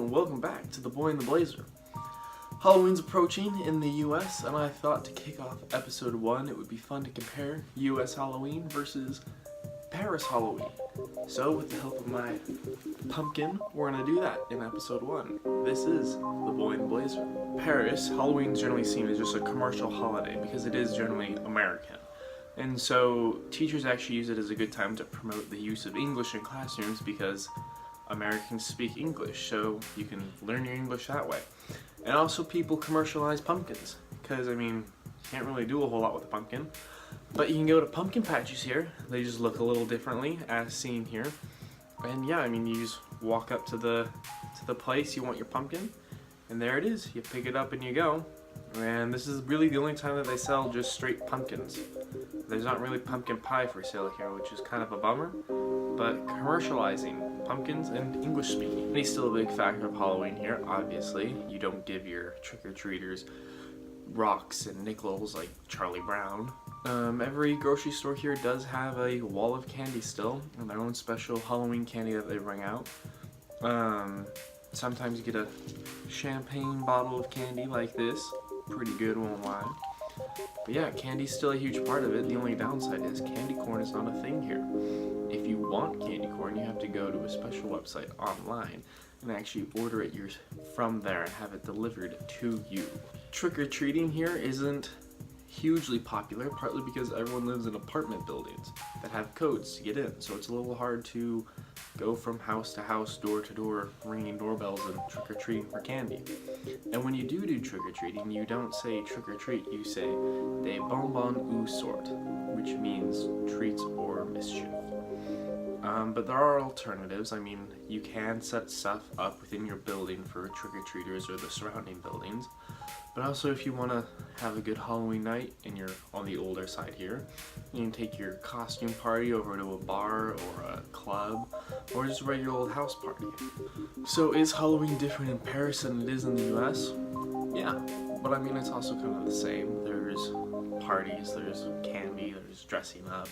and welcome back to The Boy in the Blazer. Halloween's approaching in the US, and I thought to kick off episode 1 it would be fun to compare US Halloween versus Paris Halloween. So with the help of my pumpkin, we're gonna do that in episode 1. This is The Boy in the Blazer. Paris, Halloween is generally seen as just a commercial holiday because it is generally American. And so teachers actually use it as a good time to promote the use of English in classrooms because Americans speak English, so you can learn your English that way. And also people commercialize pumpkins, because I mean, you can't really do a whole lot with a pumpkin. But you can go to pumpkin patches here. They just look a little differently as seen here. And yeah, I mean, you just walk up to the place you want your pumpkin, and there it is. You pick it up and you go. And this is really the only time that they sell just straight pumpkins. There's not really pumpkin pie for sale here, which is kind of a bummer. But commercializing pumpkins and English speaking. Money's still a big factor of Halloween here, obviously. You don't give your trick-or-treaters rocks and nickels like Charlie Brown. Every grocery store here does have a wall of candy still, and their own special Halloween candy that they bring out. Sometimes you get a champagne bottle of candy like this. Pretty good, won't lie. But yeah, candy's still a huge part of it. The only downside is candy corn is not a thing here. If you want candy corn, you have to go to a special website online and actually order it from there and have it delivered to you. Trick-or-treating here isn't hugely popular, partly because everyone lives in apartment buildings that have codes to get in, so it's a little hard to go from house to house, door to door, ringing doorbells and trick-or-treating for candy. And when you do trick-or-treating, you don't say trick-or-treat, you say des bonbons ou sort, which means treats or mischief. But there are alternatives. I mean, you can set stuff up within your building for trick-or-treaters or the surrounding buildings. But also, if you want to have a good Halloween night and you're on the older side here, you can take your costume party over to a bar or a club or just a regular old house party. So is Halloween different in Paris than it is in the US? Yeah, but I mean, it's also kind of the same. There's parties, there's candy, there's dressing up,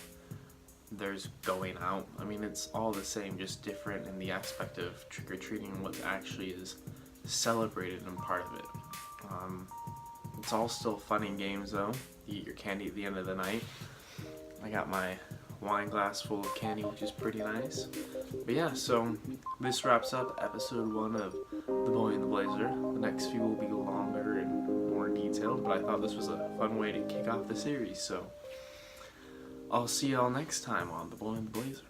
there's going out. I mean, it's all the same, just different in the aspect of trick-or-treating and what actually is celebrated and part of it. It's all still fun and games though. You eat your candy at the end of the night. I got my wine glass full of candy, which is pretty nice. But yeah, so this wraps up episode 1 of The Boy in the Blazer. The next few will be longer and more detailed, but I thought this was a fun way to kick off the series, so I'll see y'all next time on The Boy in the Blazer.